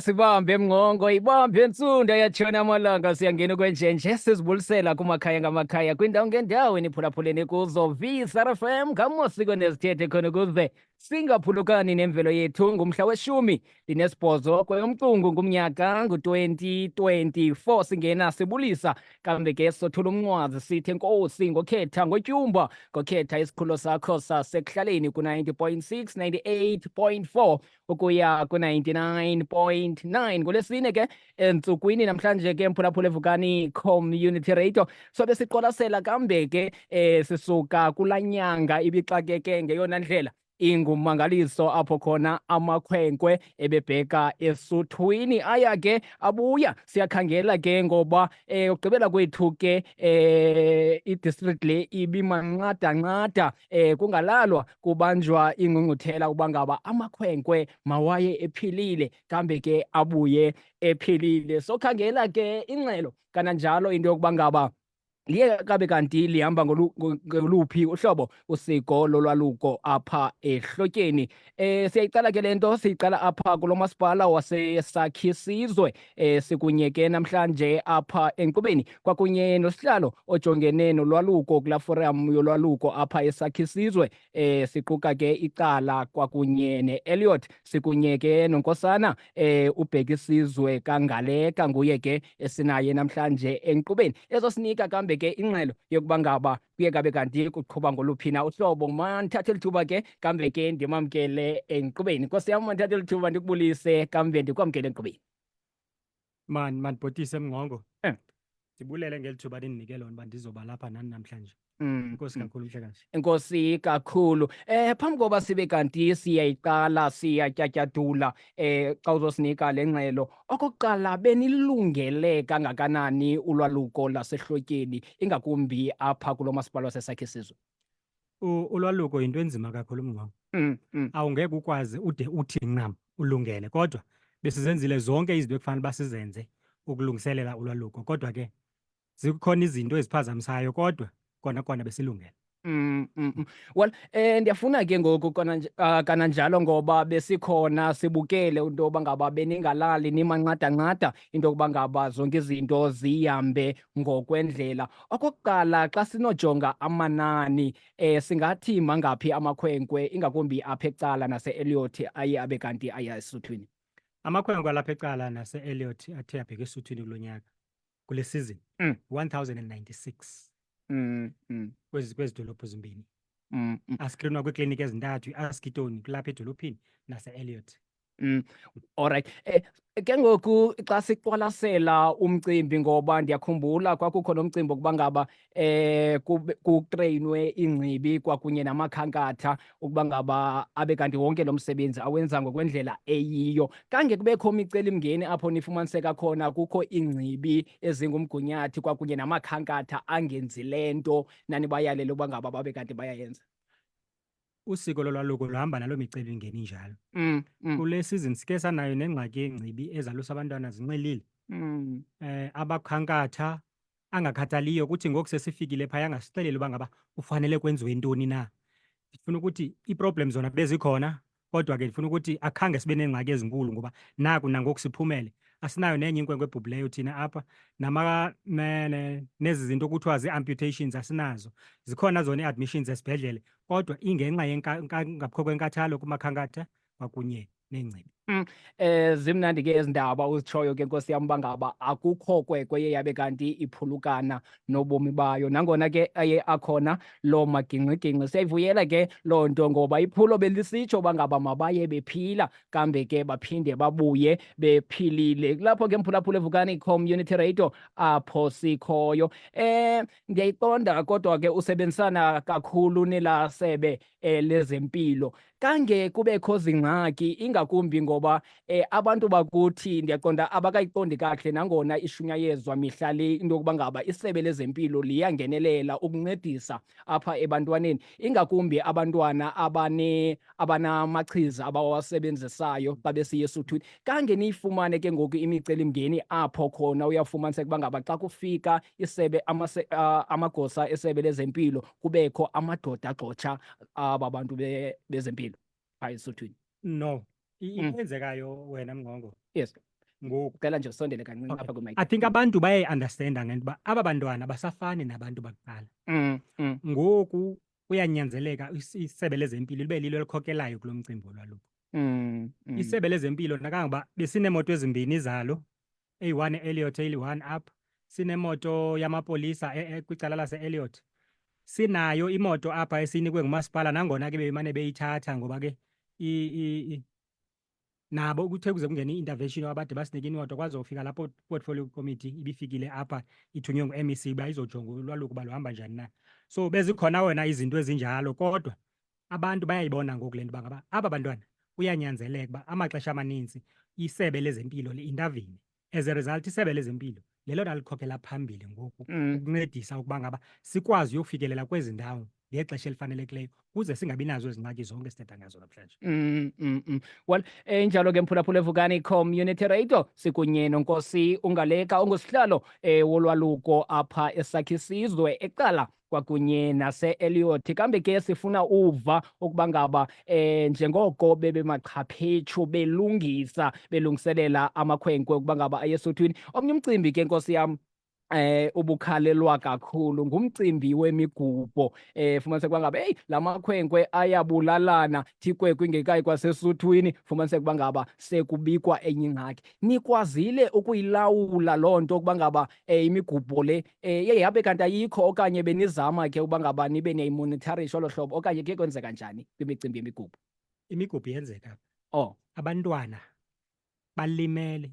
Sibambe mngongo ibambe nsunda yatshona amalanga siyangena kwenjenje sizibulisela kumakhaya ngamakhaya kwindawo ngendawo eniphulaphuleni kuzo VSRFM ngamosiko nezithethe khona kuze singaphulukani nemvelo yethu. Ngumhla weshumi linesibhozo kweyomcungu ngumnyaka ngu-2024 singena sibulisa kambe ke sothula umnqwazi sithi enkosi ngokhetha ngotyumba ngokhetha isikhulo sakho sasekuhlaleni ku-90.6 98.4 ukuya ku-99.9 ngolesine ke entsukwini namhlanje ke mphulaphula evukani community radio sobe siqwalasela kambe ke sisuka kulaa nyanga ibixakeke ngeyona ndlela ingumangaliso apho khona amakhwenkwe ebebheka esuthwini aya ke abuya siyakhangela ke ngoba ugqibela kwethu ke i-district le ibimanqadanqada kungalalwa kubanjwa ingqungquthela uba ngaba amakhwenkwe mawaye ephilile kambe ke abuye ephilile. Sokhangela ke ingxelo kananjalo into yokuba ngaba liye kabe kanti lihamba ngoluphi uhlobo usiko lolwaluko apha ehlotyeni. Siyayicala ke lento siyiqala apha kulo masipala waseSakhisizwe sikunye ke namhlanje apha enkqubeni kwakunye nosihlalo ojongene nolwaluko kulaa forum yolwaluko apha eSakhisizwe siquka ke icala kwakunye ne-Elliot sikunye ke nonkosana uBhekisizwe Ngaleka nguye ke esinaye namhlanje enkqubeni ezosinika kambe ke ingxelo yokuba ngaba kuye kabe kanti kuqhuba ngoluphina uhlobo. Mandithathe lithuba ke kambe ke ndimamkele enkqubeni. Nkosi yam mandithathe lithuba ndikubulise kambe ndikwamkele enkqubeni. Mandibhotise mngongo. Ndibulele ngeli thuba ndinike lona uba ndizoba lapha nani namhlanje. Inkosi kakhulu mhlekazi. Inkosi kakhulu. Phambi koba sibe kanti siyayiqala siyatyatyadula xa uzosinika le ngxelo, okokuqala benilungele kangakanani ulwaluko lwasehlotyeni ingakumbi apha kulo masipala waseSakhisizwe? Ulwaluko yinto enzima kakhulu mngongo. Awungeke ukwazi ude uthi ncam ulungele, kodwa besizenzile zonke izinto ekufanele uba sizenze ukulungiselela ulwaluko, kodwa ke zikhona izinto eziphazamisayo kodwa kona besilungele. Well, ndiyafuna ke ngoku kananjalo ngoba besikhona sibukele into yoba ngaba beningalali nimanqadanqada into yokuba ngaba zonke izinto zihambe ngokwendlela. Okokuqala xa sinojonga amanani singathi mangaphi amakhwenkwe ingakumbi apha eCala nase-Elliot aye abe kanti aya esuthwini? Amakhwenkwe alapha eCala nase-Elliot athe abheka esuthwini kulo nyaka kule season 1096 kwezi dolophu zimbini. Askrinwa kwiikliniki ezintathu, i-Askitoni kulapha edolophini nase-Elliot. Alright. Ke ngoku xa siqwalasela umcimbi, ngoba ndiyakhumbula kwakukho nomcimbi ukuba ngaba kutreyinwe ingcibi kwakunye namakhankatha ukuba ngaba abe kanti wonke lo msebenzi awenza ngokwendlela eyiyo. Kange kubekho imicelimngeni apho nifumaniseka khona kukho ingcibi ezingumgunyathi kwakunye namakhankatha angenzi le nto nanibayalele ukuba ngaba babe kanti bayayenza? Usiko lolwaluko luhamba naloo micelimngeni injalo. Kule season sike sanayo nengxaki yengcibi ezalusa abantwana zinxilile. Abakhankatha angakhathaliyo kuthi ngoku sesifikile phaya angasixeleli uba ngaba ufanele kwenziwe ntoni na. Ndifuna ukuthi ii-problems zona bezikhona, kodwa ke ndifuna ukuthi akhange sibe neengxaki ezinkulu ngoba naku nangoku siphumele. Asinayo nenye inkwenkwe ebhubhileyo thina apha, nezi zinto kuthiwa zii-amputations asinazo. Zikhona zona ii-admissions esibhedlele, kodwa ingenxa ngapho kwenkathalo kumakhankatha kwakunye neengcibi. Zimnandi ke ezi ndaba uzitshoyo ke nkosi yam uba ngaba akukho kwekwe eye yabe kanti iphulukana nobomi bayo, nangona ke aye akhona loo magingxigingxi. Siyayivuyela ke loo nto ngoba iphulo belisitsho uba ngaba mabaye bephila kambe ke baphinde babuye bephilile. Kulapho ke mphulaphula evukani community radio apho sikhoyo. Ndiyayiqonda kodwa ke usebenzisana kakhulu nelaa sebe lezempilo. Kange kubekho zingxaki ingakumbi ngoba ngoba abantu bakuthi ndiyaqonda abakayiqondi kakuhle nangona ishunyayezwa mihla le into yokuba ngaba isebe lezempilo liyangenelela ukuncedisa apha ebantwaneni, ingakumbi abantwana abanamachiza abawasebenzisayo xa besiya esuthwini. Kange niyifumane ke ngoku imicelimngeni apho khona uyafumaniseka ukuba ngaba xa kufika amagosa esebe lezempilo kubekho amadoda agxotsha aba bantu bezempilo phaa esuthwini? No, iyenzekayo wena Mngqongo. Yes. Ngoku Cela nje usondele kancinci apha I think abantu bayayi-understanda ngento uba aba bantwana basafani nabantu bakuqala. Ngoku kuyanyanzeleka isebe lezempilo libe lilo elikhokelayo kulo mcimbi wolwaluko. Isebe lezempilo nakangoba besineemoto ezimbini zalo, eyi-one e-Elliot, eyi-one apha, sinemoto yamapolisa kwicala lase-Elliot, sinayo imoto apha esiyinikwe ngumasipala, nangona ke bemane beyithatha ngoba ke nabo kuthe kuze kungene i-intervention abade basinike imoto kwazofika lapho portfolio committee ibifikile apha ithunywe ngu-MEC uba izojonga ulwaluko uba luhamba njani na. So bezikhona wena izinto ezinjalo, kodwa abantu bayayibona ngoku le nto uba ngaba aba bantwana kuyanyanzeleka uba amaxesha amaninzi isebe lezempilo li-intervene. As a result isebe lezempilo lelona likhokhela phambili ngoku ukuncedisa ukuba ngaba sikwazi uyokufikelela kwezi ndawo ngexesha elifanelekileyo ukuze singabi nazo ezi ngxaki zonke sithetha ngazo namhlanje. Well, njalo ke mphulaphula Vukani Community Radio sikunye noNkosi uNgaleka ongusihlalo wolwaluko apha eSakhisizwe eCala kwakunye nase-Elliot. Kambe ke sifuna uva ukuba ngaba njengoko bebemaqhaphetshu belungiselela amakhwenkwe ukuba ngaba ayesuthwini. Omnye umcimbi ke Nkosi yam ubukhalelwa kakhulu ngumcimbi wemigubho. Fumaniseka ukuba ngaba la makhwenkwe ayabulalana thikwekwe ingekayi kwasesuthwini, fumaniseka ukuba ngaba sekubikwa enye ingxaki. Nikwazile ukuyilawula loo nto ukuba ngaba imigubho le yabe kanti ayikho, okanye benizama ke ukuba ngaba nibe niyayimonitharisha olo hlobo, okanye ke kwenzeka njani kwimicimbi yemigubho? Imigubho iyenzeka. Abantwana balimele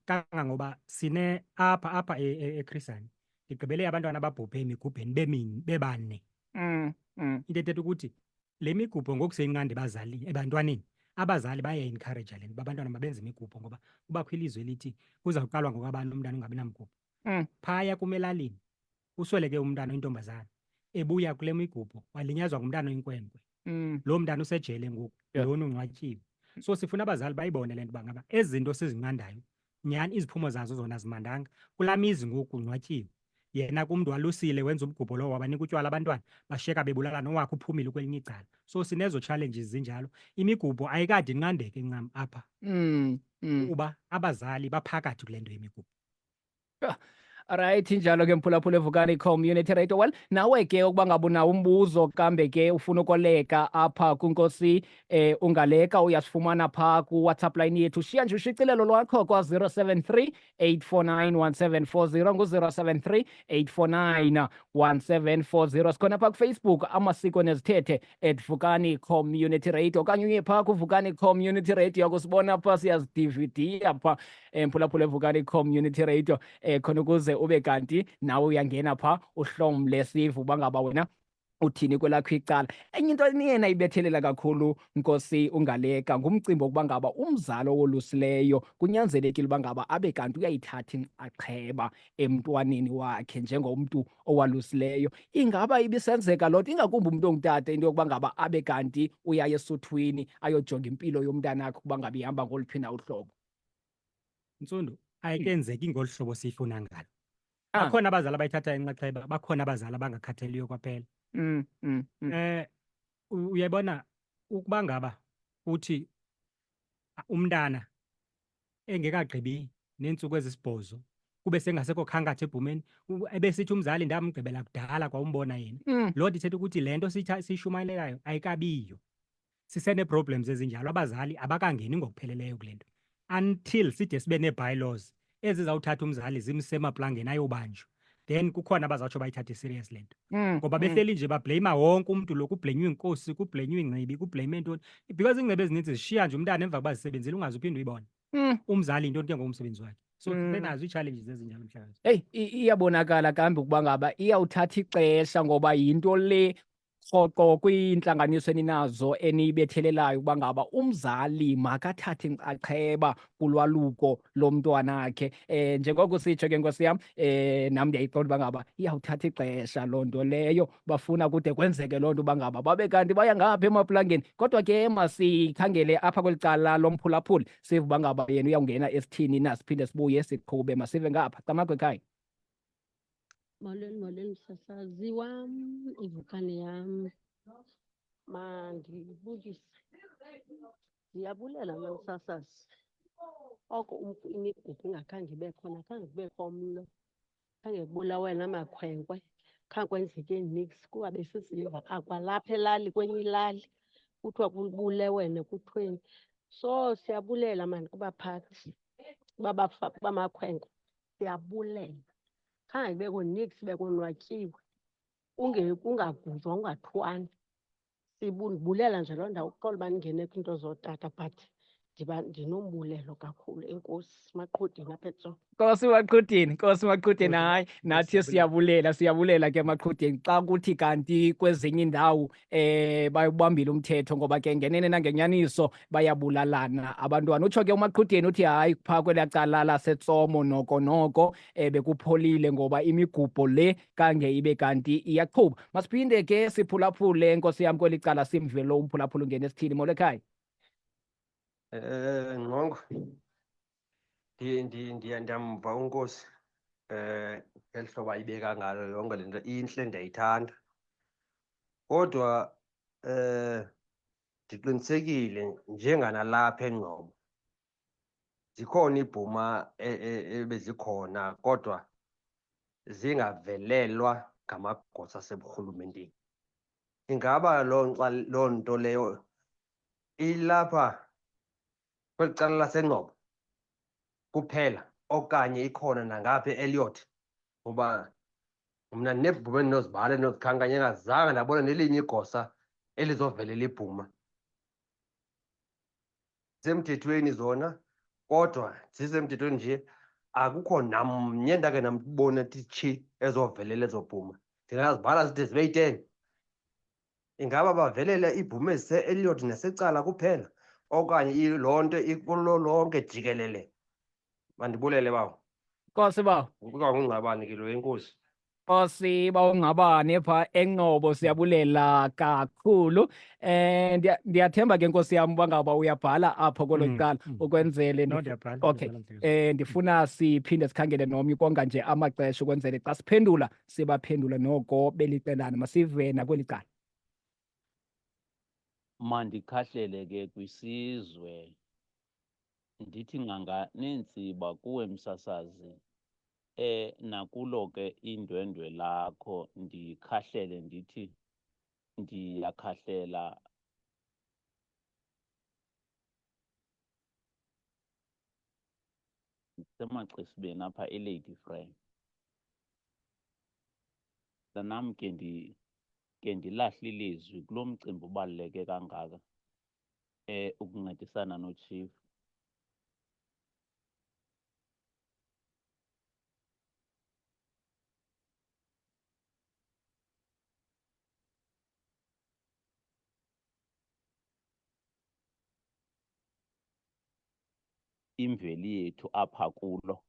kangangoba sine apha eChrisani ndigqibele abantwana ababhubhe emigubheni bebane. Into ethetha ukuthi le migubho ngoku seyinqanda ebantwaneni, abazali baya-encouraja le nto uba abantwana mabenze imigubho, ngoba kubakho ilizwe elithi kuzawuqalwa ngokwabani umntana ungabi namgubho. Phaya kum elalini usweleke umntana oyintombazana, ebuya kule migubho walinyazwa ngumntana oyinkwenkwe. Loo mntana usejele ngoku, lona ungcwatyiwe. So sifuna abazali bayibone le nto uba ngaba ezi zinto sizinqandayo nyhani iziphumo zazo zona zimandanga. Kulaa mizi ngoku ungcwatyiwe, yena kumntu walusile wenza umgubho lowo wabanika utywala abantwana bashiyeka bebulalana, owakhe uphumile kwelinye icala. So sinezo challenges zinjalo. Imigubho ayikade inqandeke ncam apha kuba abazali baphakathi kule nto yemigubho. Right, njalo ke mphulaphula Vukani Community Radio. Well, nawe ke ukuba ngaba unawo umbuzo kambe ke ufuna ukoleka apha kuNkosi uNgaleka, uyasifumana phaa kuWhatsApp line yethu. Shiya nje ushicilelo lwakho kwa-073 849 1740 ngu-073 849 1740. Sikhona phaa kuFacebook Amasiko Nezithethe @Vukani Community Radio, okanye uye phaa kuVukani Community Radio yakusibona phaa siyazidividiya phaa mphulaphula Vukani Community Radio khona ukuze ube kanti nawe uyangena phaa uhlomle sive uba ngaba wena uthini kwelakho icala. Enye into niye nayibethelela kakhulu Nkosi uNgaleka ngumcimbi wokuba ngaba umzali owolusileyo kunyanzelekile uba ngaba abe kanti uyayithatha inxaxheba emntwaneni wakhe njengomntu owalusileyo. Ingaba ibisenzeka loo nto, ingakumbi umntu ongutata, into yokuba ngaba abe kanti uyaya esuthwini ayojonga impilo yomntanakhe ukuba ngaba ihamba ngoluphi na uhlobo? Ntsundu, ayikenzeki ngolu hlobo siyifuna ngalo. Bakhona abazali abayithatha inxaxheba, bakhona abazali abangakhathaliyo kwaphela. Uyayibona ukuba ngaba uthi umntana engekagqibi neentsuku ezisibhozo kube sengasekho khankatha ebhumeni, ebesithi umzali ndamgqibela kudala kwa umbona yena. Loo nto ithetha ukuthi le nto siyishumayelelayo ayikabiyo. Sisene-problems ezinjalo, abazali abakangeni ngokupheleleyo kule nto until side sibe nee-bylaws ezizawuthatha umzali zimse emaplangeni ayobanjwa. Then kukhona abazawutsho bayithathe serious le nto. Ngoba behleli nje bableyima wonke umntu lo, kublenywa inkosi, kublenywa ingcibi, kublenywa ntoni, because ingcibi ezininzi zishiya nje umntana emva kuba zisebenzile ungaze uphinde uyibone. Umzali yintoni ke ngomsebenzi wakhe. So senazo ii-challenges ezinjalo mhlakazi. Iyabonakala kambe ukuba ngaba iyawuthatha ixesha ngoba yinto le rhoqo kwiintlanganiso eninazo eniyibethelelayo ukuba ngaba umzali makathathe inxaxheba kulwaluko lomntwana wakhe. Njengoko sitsho ke nkosi yam, nam ndiyayiqonda uba ngaba iyawuthatha ixesha loo nto leyo, bafuna kude kwenzeke loo nto uba ngaba babe kanti baya ngapha emaplangeni. Kodwa ke masikhangele apha kweli cala lomphulaphuli, sive uba ngaba yena uyawungena esithini na, siphinde sibuye siqhube. Masive ngapha, Camakhwe ekhaya. Molweni msasazi wam, ivukane yam, mandibulise. Ndiyabulela msasazi. Oko imigudu ingakhange ibe khona, khange kubekho umlo, khange kubulawe namakhwenkwe, khange kwenzeke niks. Kuba besisiva akwalapha elali, kwenye ilali kuthiwa kubulewene kuthweni. So siyabulela mani kubaphathi bamakhwenkwe, siyabulela. Khange kubekho niks, bekonwatyiwe, kungaguzwa, kungathwani. Sibulela nje loo ndawo, uxolo uba ndingene kwiinto zootata but ndinombulelo kakhulu. Enkosi, Maqhudini apha eTsolo. Nkosi Maqhudini, Nkosi Maqhudini. Hayi, nathi siyabulela ke Maqhudini. Xa kuthi kanti kwezinye iindawo bayubambile umthetho, ngoba ke ngenene nangenyaniso bayabulalana abantwana. Utsho ke uMaqhudini uthi hayi, phaa kwelaa cala laseTsomo noko bekupholile ngoba imigubho le kange ibe kanti iyaqhuba. Masiphinde ke siphulaphule, Nkosi yam, kweli cala simve lo umphulaphula ungena esithini. Molo ekhaya. Ngqongo, ndiyamva unkosi ngeli hlobo ayibeka ngalo yonke le nto intle, ndiyayithanda. Kodwa ndiqinisekile njenganalapha eNgcobo zikhona iibhuma ebezikhona kodwa zingavelelwa ngamagosa aseburhulumenteni. Ingaba loo nto leyo ilapha kweli cala laseNgcobo kuphela okanye ikhona nangapha e-Elliot? Ngoba mna neebhuma endinozibala endinozikhankanya engazange ndabona nelinye igosa elizovelela ibhuma. Zisemthethweni zona, kodwa zisemthethweni nje akukho namnye endake ndambona tshi ezovelela ezo bhuma. Ndingazibhala zide zibe yi-10. Ingaba bavelela iibhuma ezise-Elliot nesecala kuphela okanye loo nto ikulo lonke jikelele? Mandibulele bawo. Nkosi bawo. Kungungqabane ke lo, enkosi. Nkosi bawungqabane phaa eNgcobo, siyabulela kakhulu. Ndiyathemba ke Nkosi yam uba ngaba uyabhala apho kwelo cala ukwenzele. Okay, ndifuna siphinde sikhangele nomnye ukonga nje amaxesha ukwenzele xa siphendula sibaphendule noko beliqelana. Masive nakweli cala. Mandikhahlele ke kwisizwe, ndithi nqanga neentsiba kuwe msasazi, nakulo ke indwendwe lakho ndikhahlele ndithi ndiyakhahlela semaxesibeni apha eLady Frank. Nam ke ndilahle ilizwi kulo mcimbi ubaluleke kangaka, ukuncedisana nochief. Imveli yethu apha kulo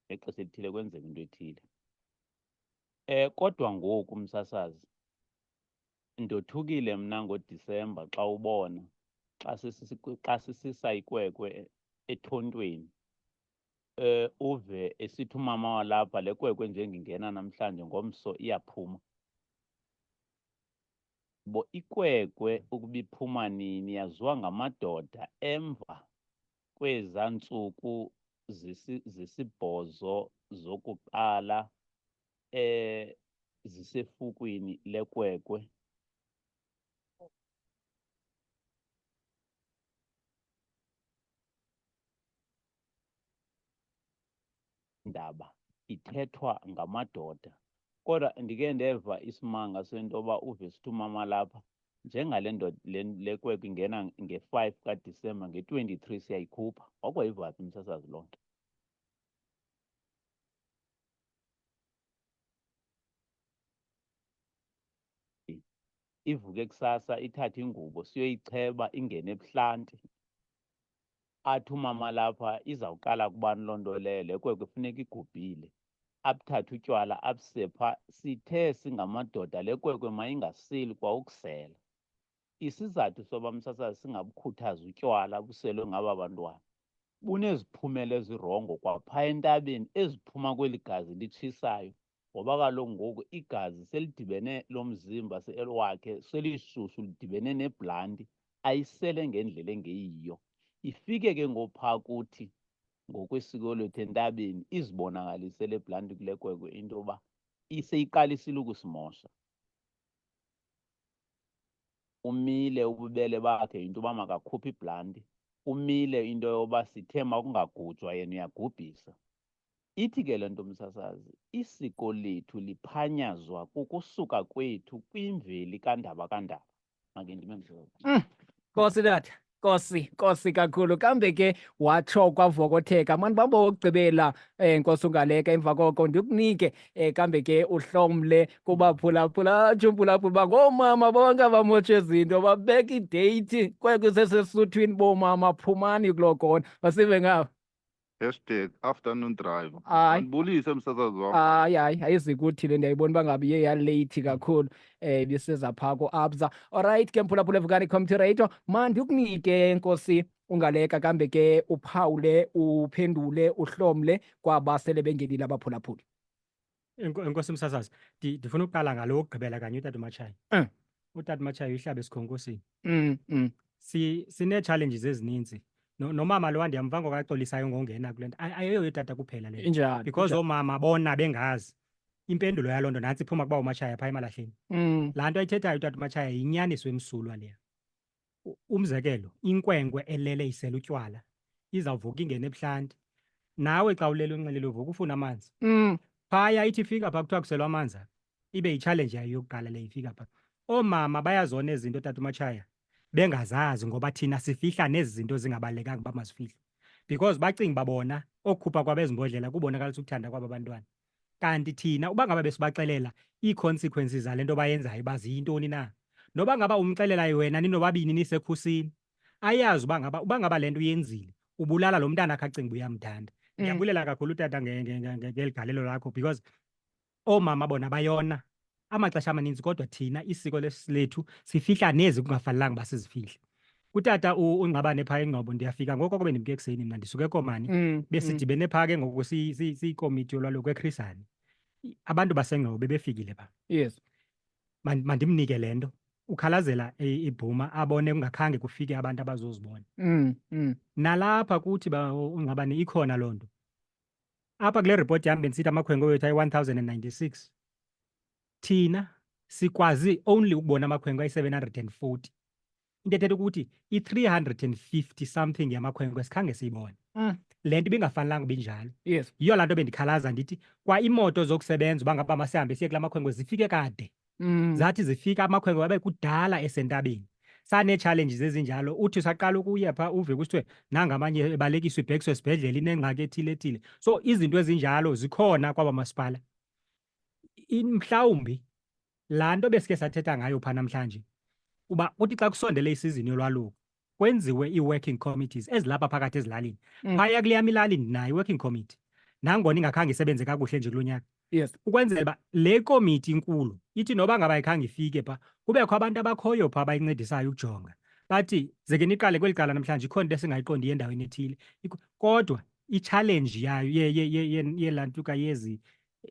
exesha elithile kwenzeka into ethile. Kodwa ngoku msasazi, ndothukile mna ngoDisemba xa ubona xa sisisa ikwekwe ethontweni, uve esithi umama walapha le kwekwe njengingena namhlanje ngomso iyaphuma. Bo ikwekwe ukuba iphuma nini yaziwa ngamadoda emva kwezaa ntsuku zisibhozo zokuqala zisefukwini lekwekwe. Ndaba ithethwa ngamadoda, kodwa ndike ndeva isimanga sento yoba uve sithi umama lapha njengale ndoda le kwekwe ingena nge-5 kaDisemba, nge-23 siyayikhupha. Wakuyiva phi umsasazi lonke? Ivuke kusasa ithathe ingubo siyoyicheba ingene ebuhlanti. Athi umama lapha izawuqala kubani loo nto leyo, le kwekwe funeka igubhile. Abuthathe utywala abusepha, sithe singamadoda le kwekwe mayingasili kwa ukusela. Isizathu soba msasazi singabukhuthazi utywala buselwe ngaba bantwana buneziphumela ezirongo kwaphaa entabeni eziphuma kweli gazi litshisayo, ngoba kaloku ngoku igazi selidibene lo mzimba wakhe selishushu lidibene nebhlanti, ayisele ngendlela engeyiyo. Ifike ke ngophaa kuthi ngokwesiko lethu entabeni izibonakalise le bhlanti kule kwekwe into yoba seyiqalisile ukusimosha. Umile ububele bakhe into yoba makakhuphe ibhlanti, umile into yoba sithe makungagujwa yena uyagubhisa. Ithi ke le nto msasazi, isiko lethu liphanyazwa kukusuka kwethu kwimveli kandaba. Make ndime mhlophe. Nkosi tata, Nkosi kakhulu. Kambe ke watsho kwavokotheka mani babo wokugqibela Nkosi uNgaleka, emva koko ndikunike kambe ke uhlomle kubaphulaphula atsho uphulaphula ngoomama bonke abamotshe izinto babeka ideyithi kwekwe sesesuthwini bomama phumani kuloo kona. Masive ngapha. #afternoon drive. Hayi. Andibulise msasazi wam. Hayi ayizikuthi le ndiyayibona uba ngabe iye yaleyithi kakhulu ibiseza phaa ko-absa. Alright ke mphulaphula evukani commentarator, mandikunike Nkosi uNgaleka kambe ke uphawule uphendule uhlomle kwaba sele bengenile abaphulaphuli. Enkosi msasazi, ndifuna uqala ngalo wokugqibela kanye utata uMakhaya. Utata uMakhaya uyihlabe esikhonkosini. Sinee-challenges ezininzi. Nomama lo ndiyamva ngokaxolisayo ngongena kule nto ayiyo yotata kuphela le, Injani? because oomama bona bengazi impendulo yaloo nto nantsi iphuma kuba uMakhaya phaa emalahleni. Laa nto ayithethayo utata uMakhaya yinyaniso emsulwa leya. Umzekelo, inkwenkwe elele isela utywala izawuvuka ingene ebuhlanti. Nawe xa ulele unxilile uvuka ufuna amanzi. Phaya ithi ifika phaa kuthiwa kuselwa amanzi, ibe yitshalenji yayo yokuqala le ifika phaa. Oomama bayazona ezi zinto tata uMakhaya bengazazi, ngoba thina sifihla nezi zinto zingabalulekanga uba mazifihle, because bacinga babona okukhupha kwabo ezimbodlela kubonakalisa ukuthanda kwaba bantwana. Kanti thina uba ngaba besibaxelela ii-consequences zale nto bayenzayo uba ziyintoni na, noba ngaba umxelelayo wena ninobabini nisekhusini, ayazi uba ngaba le nto uyenzile ubulala lo mntana akhe acinga uba uyamthanda. Ndiyabulela kakhulu tata ngeli galelo lakho, because oomama bona bayona amaxesha amaninzi, kodwa thina isiko lethu sifihla nezi kungafanelanga uba sizifihle. Utata uNgqabane phaa eNgcobo ndiyafika ngoko kobe ndimke ekuseni mna ndisuke eKomani, besidibene phaa ke ngoku siyikomiti yolwaluko eChrisani. Abantu baseNgcobo bebefikile phaa. Yes. Mandimnike le nto ukhalazela ibhuma abone kungakhange kufike abantu abazozibona. Nalapha kuthi uNgqabane ikhona loo nto. Apha kule ripoti yam bendisithi amakhwenkwe wethu ayi-1096. Thina sikwazi only ukubona amakhwenkwe ayi-740. Into ethetha ukuthi i-350 something yamakhwenkwe sikhange siyibone. Le nto ibingafanelanga uba injalo. Yes. Yiyo laa nto bendikhalaza ndithi kwa iimoto zokusebenza uba ngaba masihambe siye kula makhwenkwe zifike kade. Zathi zifika amakhwenkwe babe kudala esentabeni. Sanee-challenges ezinjalo, uthi usaqala ukuya phaa uve kusithiwe nangamanye ebalekiswa ibhekiswe esibhedlele inengxaki ethile. So izinto ezinjalo zikhona kwaba masipala. Mhlawumbi laa nto besike sathetha ngayo phaa namhlanje, uba uthi xa kusondele isizini yolwaluko kwenziwe ii-working committees ezilapha phakathi ezilalini. Phaya kule yam ilali ndinayo i-working committee, nangona ingakhange isebenze kakuhle nje kulo nyaka. Yes. Ukwenzela uba le komiti inkulu ithi noba ngaba ayikhange ifike phaa, kubekho abantu abakhoyo phaa bayincedisayo ukujonga. Bathi zeke niqale kweli cala namhlanje ikhona into esingayiqondiyo endaweni ethile. Kodwa i-challenge yayo yelantuka yezi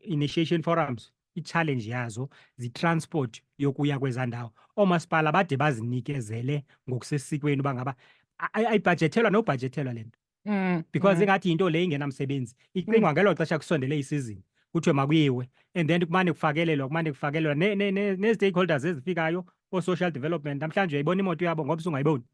initiation forums, i-challenge yazo zitransport yokuya kwezaa ndawo. Oomasipala bade bazinikezele ngokusesikweni uba ngaba ayibhajethelwa nobhajethelwa le nto, because ingathi yinto le ingenamsebenzi. Icingwa ngelo xesha kusondele isizini kuthiwe makuyiwe, and then kumane kufakelelwa nee-stakeholders ezifikayo, oo-social development. Namhlanje uyayibona imoto yabo ngoba usungayiboni.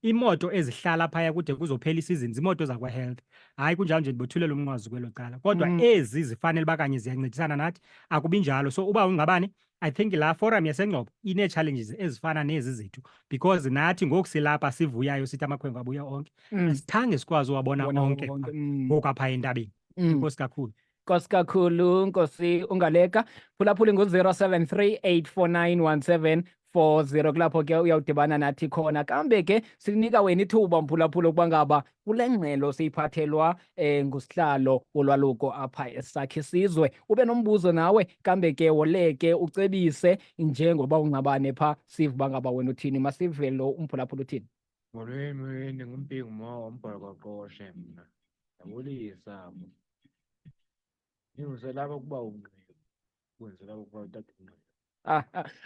imoto ezihlala phaya kude kuzophela isizini imoto zakwa health hayi kunjalo nje ndibothulela umnqwazi kwelo cala kodwa ezi zifanele bakanye ziyancedisana nathi akubi njalo so uba ungqabane I think la forum yaseNgcobo ine-challenges ezifana nezi zethu because nathi ngoku silapha sivuyayo sithi amakhwenkwe abuya onke asithange sikwazi uwabona onke ngoku apha entabeni inkosi kakhulu. Nkosi kakhulu Nkosi uNgaleka phulaphula ngo-0738491740 kulapho ke uyawudibana nathi khona kambe ke sinika wena ithuba mphulaphula ukuba ngaba kule ngxelo siyiphathelwa ngusihlalo wolwaluko apha eSakhisizwe ube nombuzo nawe kambe ke woleke ucebise njengoba ungqabane pha siva uba ngaba wena uthini masive lo umphulaphula uthini. Molweni ngumpingu mo umbhaqoqoshe mna yabulisa ngizelapha ukuba ungqebo wenzela ukuba utata ungqebo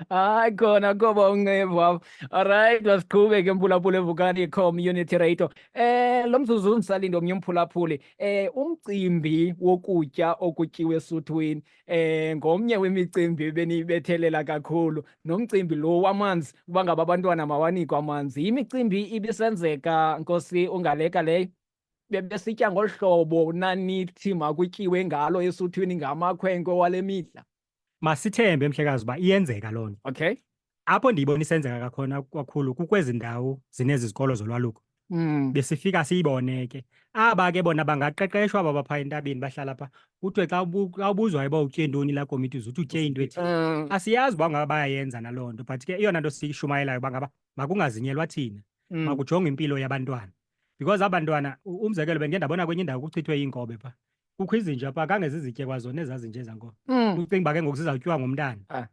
hayi khona koba unqevu apha alright wasiqhube ke mphulaphula evukani community radio lo mzuzu ndisalinde omnye umphulaphuli umcimbi wokutya okutyiwe esuthwini ngomnye wemicimbi beniyibethelela kakhulu nomcimbi lo wamanzi uba ngaba abantwana mawanikwe amanzi imicimbi ibisenzeka Nkosi uNgaleka leyo bebesitya ngolu hlobo nanithi makutyiwe ngalo esuthwini ngamakhwenkwe wale mihla. Masithembe mhlekazi uba iyenzeka loo nto. Okay. Apho ndiyibona isenzeka kakhona kakhulu kukwezi ndawo zinezi zikolo zolwaluko. Besifika siyibone ke aba ke bona bangaqeqeshwa aba bapha entabeni bahlala pha kuthiwe xa ubuzwayo uba utye ntoni la komiti uzuthi utye into ethi asiyazi uba ngaba bayayenza naloo nto but ke eyona nto siyishumayelayo uba ngaba makungazinyelwa thina makujongwe impilo yabantwana because abantwana umzekelo bengeke ndabona kwenye indawo kuchithwe iinkobe pha kukho izinja pha kange zizitye kwazona ezazinje zankobe ucinga uba ke ngoku zizawutyiwa ngumntana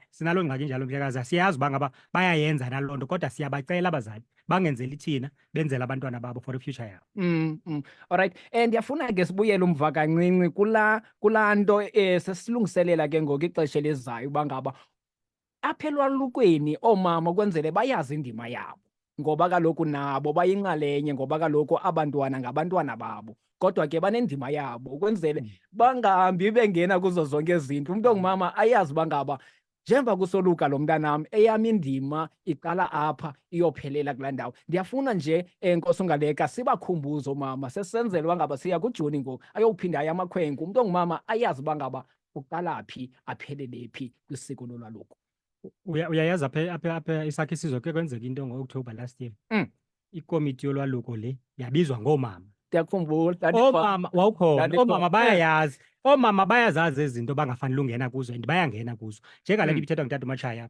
sinaloo ngxaki njalo mhlekazi siyazi uba ngaba bayayenza naloo nto kodwa siyabacela abazali bangenzeli thina benzela abantwana babo for i-future yabo. Alright ndiyafuna ke sibuyele umva kancinci kulaa nto sesilungiselela ke ngoku ixesha elizayo uba ngaba apha elwalukweni oomama kwenzele bayazi indima yabo ngoba kaloku nabo bayinxalenye ngoba kaloku abantwana ngabantwana babo kodwa ke banendima yabo ukwenzele bangahambi bengena kuzo zonke izinto umntu ongumama ayazi uba ngaba njengoba kusoluka lo mntanam eyam indima iqala apha iyophelela kulaa ndawo. Ndiyafuna nje Nkosi uNgaleka sibakhumbuze oomama sesenzela uba ngaba siya kujoni ngoku ayowuphinda aya amakhwenkwe umntu ongumama ayazi uba ngaba uqala phi aphelele phi kwisiko lolwaluko. Uyayazi apha eSakhisizwe ke kwenzeka into ngo-October last year ikomiti yolwaluko le yabizwa ngoomama. Ndiyakhumbula oomama wawukhona oomama bayayazi oomama bayazazi ezinto bangafanele ungena kuzo and bayangena kuzo njengale nto ibithethwa ngutata uMakhaya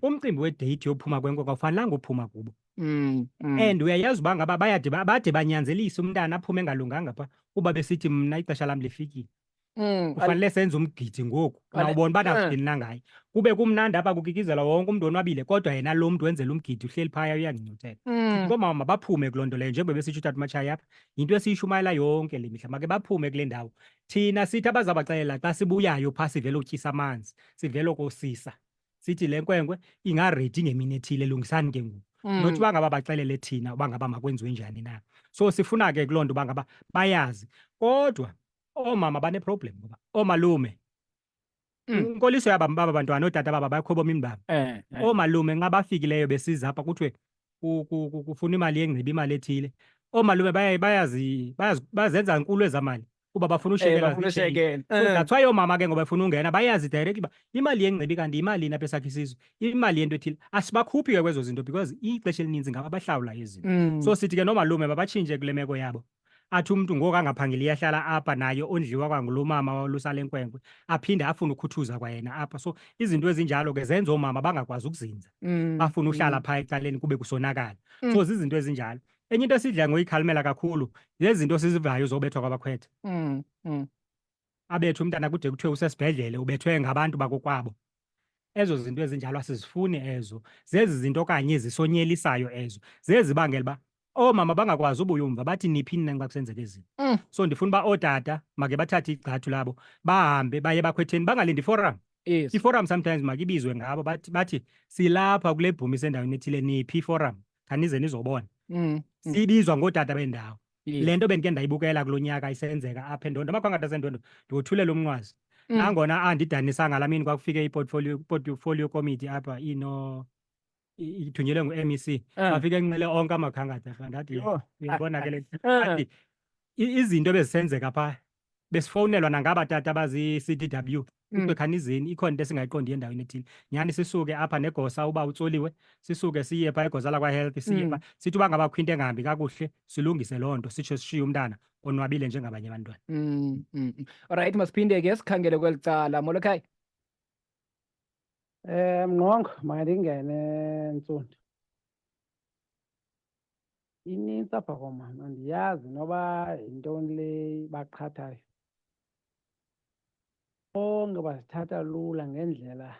umcimbi wedeyithi yophuma kwenkwe kwakufanelanga uphuma kubo and uyayazi uba ngaba bade banyanzelise umntana aphume engalunganga pha kuba besithi mna ixesha lam lifikile kufanele senze umgidi ngoku nawubona uba nakuthini nangaye kube kumnandi apha kukikizela wonke umntu onwabile kodwa yena lo mntu wenzela umgidi uhleli phaya uyangcuthela ngoomama baphume kuloo nto leyo njengoba besitsho utata uMakhaya apha yinto esiyishumayela yonke le mihla make baphume kule ndawo thina sithi abazabaxelela xa sibuyayo phaa sivele utyisa amanzi sivele ukosisa sithi le nkwenkwe ingaredi ngemini ethile lungisani ke ngoku nothi uba ngaba baxelele thina uba ngaba makwenziwe njani na so sifuna ke kuloo nto uba ngaba bayazi kodwa oomama baneproblem ngoba oomalume inkoliso yaba bantwana ootata baba bakho bomini babo oomalume nxa bafikileyo besiza apha kuthiwe kufuna imali yengcibi imali ethile oomalume bazenza nkulu ezamali kuba bafuna ushekelwa that's why oomama ke ngoba befuna ungena bayazi directly uba imali yengcibi kanti yimalini apha eSakhisizwe imali yento ethile asibakhuphi ke kwezo zinto because ixesha elininzi ngaba bahlawula izinto so sithi ke noomalume babatshintshe kule meko yabo athi umntu ngoku angaphangeli yahlala apha naye ondliwa kwangulo mama walusale nkwenkwe aphinde afune ukhuthuza kwayena apha so izinto ezinjalo ke zenza oomama bangakwazi ukuzinza bafuna uhlala phaa ecaleni kube kusonakala so zizinto ezinjalo enye into esidla ngoyikhalimela kakhulu zezinto sizivayo zobethwa kwabakhwetha abethu umntana kude kuthiwe usesibhedlele ubethwe ngabantu bakokwabo ezo zinto ezinjalo asizifuni ezo zezi zinto okanye zisonyelisayo ezo zezibangela uba oomama bangakwazi ubuya umva bathi niphini na xa kusenzeka izinto so ndifuna uba ootata make bathathe igxathu labo bahambe baye bakhwetheni bangalindi forum iforum sometimes makibizwe ngabo bathi silapha kule bhumi sendaweni ethile niphi iforum khanize nizobona sibizwa ngootata bendawo le nto bendike ndayibukela kulo nyaka isenzeka apha endondo amakhwangata sendondo ndiwothulela umnqwazi nangona andidanisanga laa mini kwakufike i-portfolio committee apha ithunyelwe ngu-MEC bafike enqile onke amakhankatha ndathi Yho. uyabona ke le Eh. athi izinto bezisenzeka phaa besifowunelwa nangaba tata abazi-CDW kuthiwe khanizeni ikhona into esingayiqondi endaweni ethile nyhani sisuke apha negosa uba utsoliwe sisuke siye phaa igosa lakwa-health siye phaa sithi uba ngaba kukho into engahambi kakuhle silungise loo nto sitsho sishiye umntana onwabile njengabanye abantwana. Alright, masiphinde ke sikhangele kweli cala. Molokhaya. Mnqongo, mandingene Ntsundi. Inintsi apha komama andiyazi noba yintoni le baqhathayo. Bonke bazithatha lula ngendlela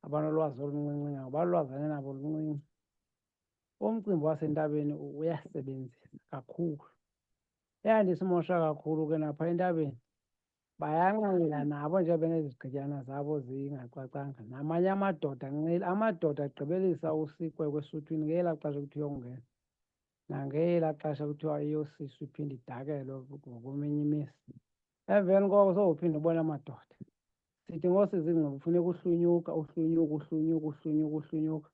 abanolwazi oluncinci ngabo, balwazane nabo luncinci. Umcimbi wasentabeni uyasebenzisa kakhulu. Eyandisimosha kakhulu ke napha entabeni bayanqila nabo nje benezigqityana zabo zingacacanga. Namanye amadoda anqila, amadoda agqibelisa usikwe esuthwini ngelaa xesha kuthiwa ungena. Nangelaa xesha kuthiwa iyosiswa iphinde idakelwe ngokweminye imisi. Emveni koko sowuphinde ubone amadoda. Sithi ngosizingcingo kufuneka uhlunyuka.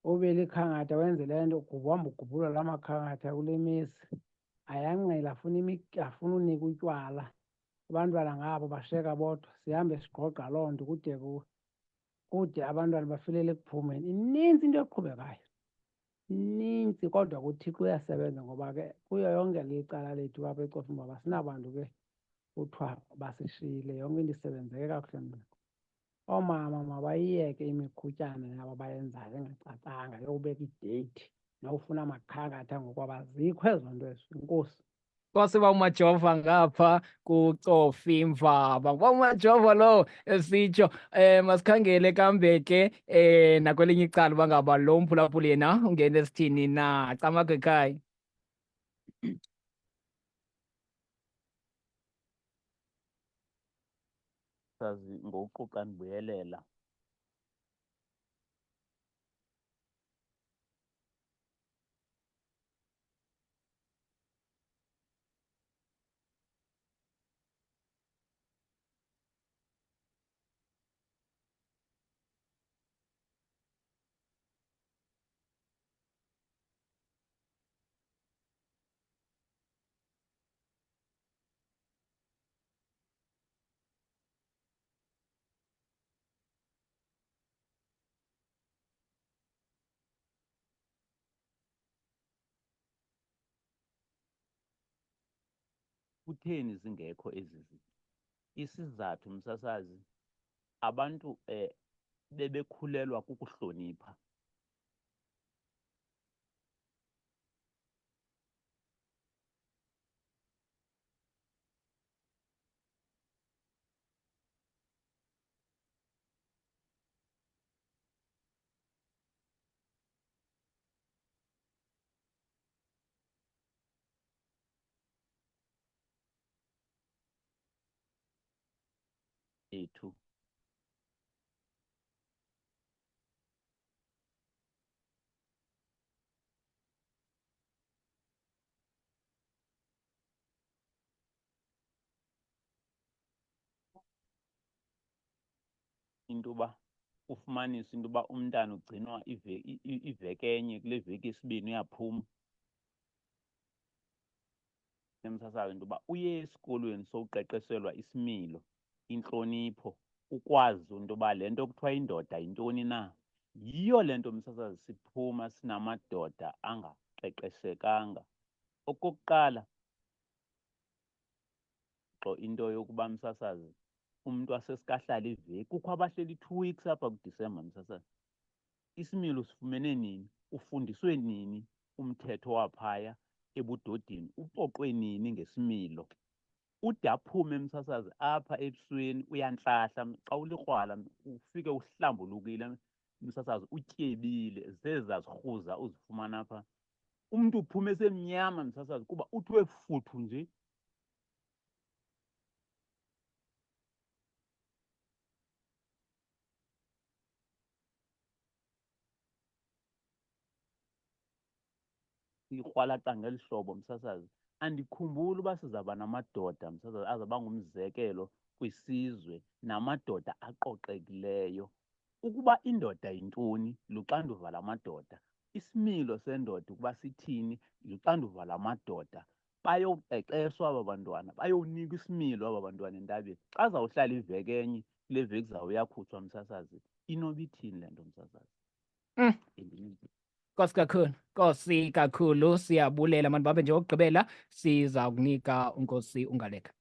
Ube likhankatha wenze le nto uhamba ugubhula la makhankatha kule misi. Ayanqila afuna unika utywala. Abantwana ngabo bashiyeka bodwa. Sihambe sigqogqa loo nto kude abantwana bafilele ekuphumeni. Inintsi into eqhubekayo. Inintsi kodwa kuThixo uyasebenza ngoba ke kuyo yonke le cala lethu apha eCofimba asinabantu ke kuthiwa basishiyile, yonke into isebenzeke kakuhle ngqo. Oomama mabayiyeke imiqhutyana yabo abayenzayo engacacanga yokubeka ideyithi nokufuna amakhankatha ngoku abazikho ezo nto ezo. Enkosi. Kwasiba umajova ngapha kuCofimvaba. Ngoba umajova lo esitsho masikhangele kambe ke nakwelinye icala uba ngaba lo mphulaphuli yena ungene esithini na camakho ekhaya. Sazi ngokuquqa ndibuyelela. Kutheni zingekho ezi zinto? Isizathu msasazi, abantu bebekhulelwa kukuhlonipha. Ethu into yoba ufumanise into yoba umntana ugcinwa iveki enye, kule veki yesibini uyaphuma. Emsasayo into yoba uye esikolweni sowuqeqeshelwa isimilo, intlonipho, ukwazi into yoba le nto kuthiwa indoda yintoni na. Yiyo le nto msasazi siphuma sinamadoda angaqeqeshekanga. Okokuqala, into yokuba msasazi umntu asesikahlala iveki, kukho abahleli 2 weeks apha kuDisemba msasazi. Isimilo sifumene nini? Ufundiswe nini umthetho waphaya ebudodeni? Uxoxwe nini ngesimilo? Ude aphume emsasazi apha ebusweni uyantlahla, xa ulikrwala ufike uhlambulukile msasazi, utyebile, zezaa zirhuza uzifumana apha. Umntu uphume esemnyama msasazi kuba uthiwe futhu nje. Sikrwalaqa ngeli hlobo msasazi. Andikhumbuli uba sizawuba namadoda msasazi azawuba ngumzekelo kwisizwe, namadoda aqoqekileyo. Ukuba indoda yintoni luxanduva lamadoda, isimilo sendoda ukuba sithini luxanduva lamadoda. Bayoqeqeshwa aba bantwana, bayowunikwa isimilo aba bantwana entabeni. Xa zawuhlala iveki enye, kule veki zawo uyakhutshwa msasazi, inoba ithini le nto msasazi? Nkosi kakhulu, siyabulela mani babe nje okugqibela siza kunika uNkosi uNgaleka.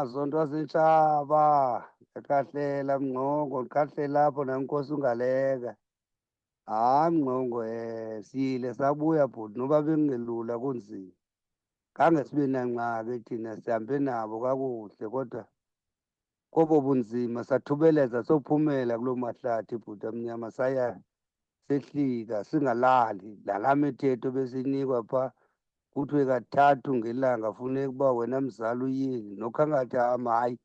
Zonto zintshaba, ndikahlela Mngqongo, ndikahlela apho nankosi uNgaleka. Mngqongo, siyile sabuya bhuti, noba bekungelula kunzima. Khange sibe nangxaki thina, sihambe nabo kakuhle, kodwa kobo bunzima sathubeleza sophumela kuloo mahlathi bhuti amnyama, saya sehlika singalali. Nalaa mithetho besiyinikwa phaa, kuthiwe kathathu ngelanga funeka uba wena mzali uyile, nokhangathi hayi.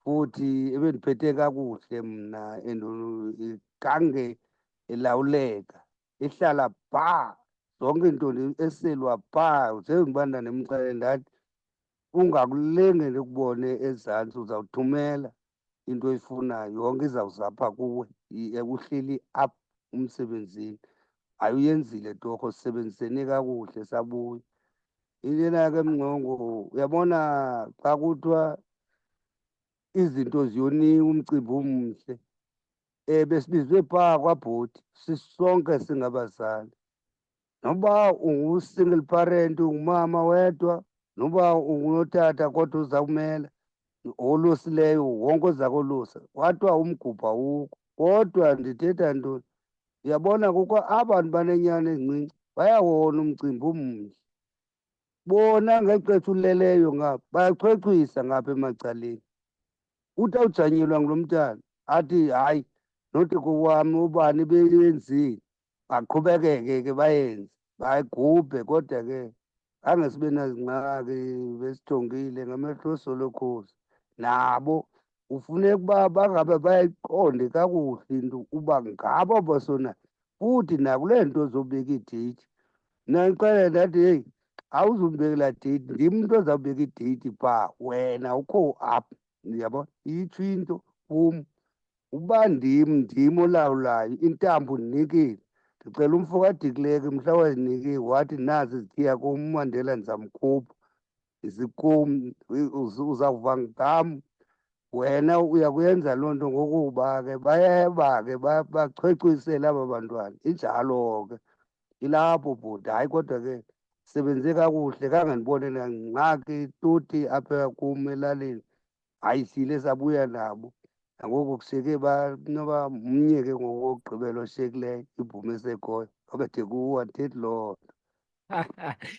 Futhi ebendiphethe kakuhle mna and kange ilawuleka, ihlala phaa, zonke iinto eselwa phaa. Njengoba ndimxelele ndathi ungakulenge ndikubone ezantsi, uzawuthumela into oyifunayo, yonke izawuzapha kuwe. Uhleli apha umsebenzini, hayi uyenzile torho, sisebenzisene kakuhle sabuya. Intena ke Mngqongo, uyabona xa kuthiwa izinto ziyonika umcimbi omhle, besibizwe phaa kwabhoti sisonke singabazali. Noba ungu-single parent, ungumama wedwa, noba ungunotata kodwa uzawumela olosileyo, wonke oza kolusa, kwathiwa umgubha awukho. Kodwa ndithetha ntoni, uyabona kukho abantu banenyani ezincinci, bayawona umcimbi omhle. Bona ngexesha uleleyo ngapha bayachwechwisa ngapha emacaleni. Uthi awujanyelwa ngulo mntana athi hayi, nothi kowami ubani beyenzile, baqhubekeke ke bayenze, bayigubhe. Kodwa ke khange sibe nazingxaki, besijongile ngamehlo osolokhozi. Nabo ufuneka uba bangabe bayayiqonde kakuhle into uba ngabo basona, futhi nakule nto zobeka iideyithi. Mna ndixelela ndathi heyi, awuzumbekela deyithi, ndim umntu ozawubeka ideyithi phaa, wena ukho apha. Uyabona, itsho into kum uba ndim olawulayo, intambo ndinikile. Ndicela umfo kaDikleka mhla wazinikiwe wathi nazi izithiya kum, uMandela ndizamkhupha zikum, uzawuva ngam. Wena uyakuyenza loo nto ngokuba ke bayeba ke bachwechwisele aba bantwana, injalo ke. Ilapho bhuti, hayi kodwa ke sebenze kakuhle, khange ndibone nangxaki tuti apha kum elalini. Hayi sile sabuya nabo, nangoku kushiyeke noba mnye ke ngokokugqibela oshiyekileyo, ibhuma esekhoyo. Obethe kuwo andithethi loo nto.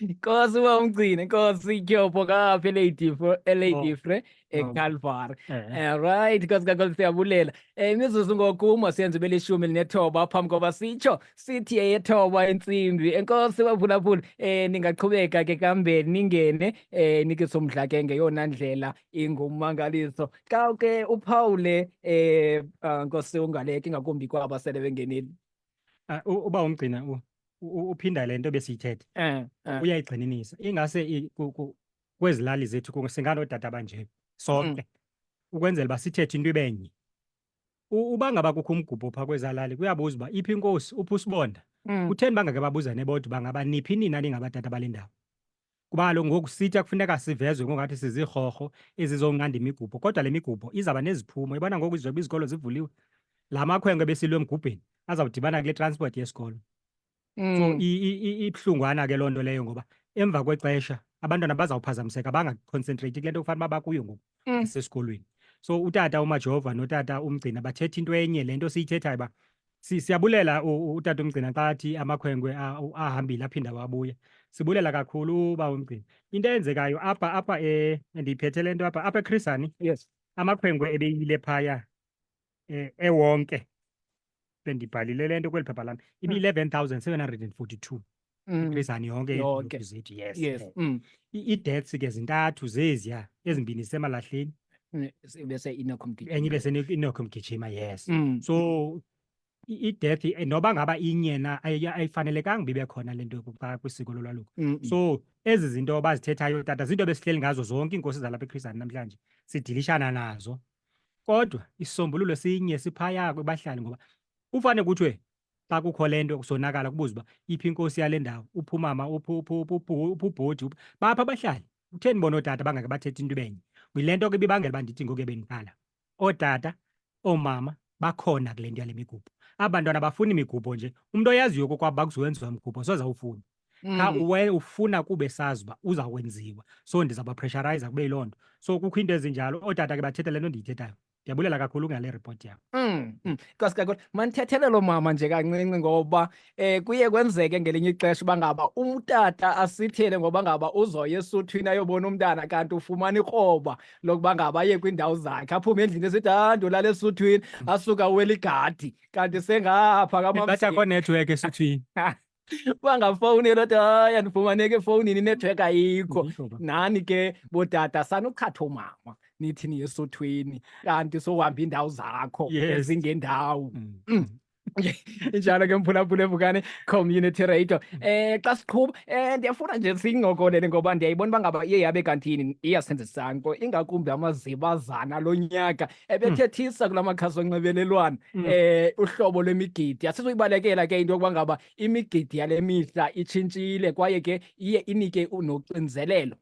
Nkosi uba umgcine, Nkosi Tyhopho kapha eLady Fre eCalvary. Right, Nkosi kakhulu, siyabulela. Imizuzu ngokuma siyenza ube 19 phambi koba sitsho sithi yeyethoba intsimbi. Enkosi baphulaphula, ningaqhubeka ke kambeni ningene, nikisomdla ke ngeyona ndlela ingumangaliso. Xa ke uphawule Nkosi uNgaleka, ingakumbi kwaba sele bengenile. Uba umgcina uphinda le nto besiyithetha, uyayigxininisa. Ingase kwezi lali zethu singanodada banje sonke, ukwenzela uba sithethe into ibenye. Uba ngaba kukho umgubho phaa kwezaa lali, kuyabuza uba iphi inkosi, uphi usibonda. Kutheni bangake babuzane bodwa uba ngaba niphi nina ningabatata bale ndawo? Kuba kaloku ngoku sitya kufuneka sivezwe ngongathi sizirhorho ezizonqanda imigubho, kodwa le migubho izawuba neziphumo. Ibona ngoku izobe izikolo zivuliwe, la makhwenkwe besilwe emgubheni azawudibana kule transport yesikolo. So ibuhlungwana ke loo nto leyo, ngoba emva kwexesha abantwana bazawuphazamiseka, bangaconcentrate kule nto kufanele uba bakuyo ngoku esesikolweni. So utata uMajova notata uMgcina bathetha into enye, le nto siyithethayo uba siyabulela utata uMgcina xa athi amakhwenkwe ahambile aphinda wabuya. Sibulela kakhulu uba uMgcina. Into eyenzekayo apha ndiyiphethe le nto apha eChris Hani, Yes, amakhwenkwe ebeyile phaya ewonke, bendibhalile le nto kweli phepha lam, ibi-11,742 iChris Hani yonke iidolophu zethu. Yes. Ii-deaths ke zintathu zeziya, ezimbini zisemalahleni, bese inokhomgijima. enye ibe Mgijima. Yes. So i-death noba ngaba inye na ayifanelekanga bibe khona le nto xa kwisiko lolwaluko. So ezi zinto bazithethayo tata zinto besihleli ngazo zonke iinkosi zalapha eChris Hani namhlanje, sidilishana nazo. kodwa isisombululo sinye siphaya kwebahlali ngoba ufane kuthiwe xa kukho lento kusonakala kubuza uba iphi inkosi yale ndawo uphumama ubhodi bapha abahlali utheni bona ootata bangake bathetha into benye yile nto ke ibibangela uba ndithi ngoku bendiqala ootata oomama bakhona kule nto yale migubho abantwana bafuna imigubho nje umntu oyaziyo kokwabo bakuzowenziwa mgubho soza ufuna kha ufuna kube sazi uba uzawwenziwa so ndizawubapressurize kube yiloo nto so kukho into ezinjalo ootata ke bathetha le nto ndiyithethayo ndiyabulela kakhulu ngale ripoti yakho Nkosi kakhulu mandithethele lo mama nje kancinci ngoba kuye kwenzeke ngelinye ixesha uba ngaba umtata asithele ngoba ngaba uzoya esuthwini ayobona umntana kanti ufumana ikroba lokuba ngaba aye kwiindawo zakhe aphume endlini esithi ndolala esuthwini asuka uwela igadi kanti sengapha bathi akho network esuthwini bangafowuneli othi hayi andifumaneke efowunini inethiwekhi ayikho nani ke bootata sanuchatha umama nithi niye esuthwini kanti sohamba iindawo zakho ezingendawo injalo ke mphulaphula evukane community radio xa siqhuba ndiyafuna nje siyincokolele ngoba ndiyayibona uba ngaba iye yabe kantini iyasenza nto ingakumbi amazibazana lo nyaka ebethethisa kula makhasi onxibelelwano uhlobo lwemigidi asizuyibalekela ke into yokuba ngaba imigidi yale mihla itshintshile kwaye ke iye inike noxinzelelo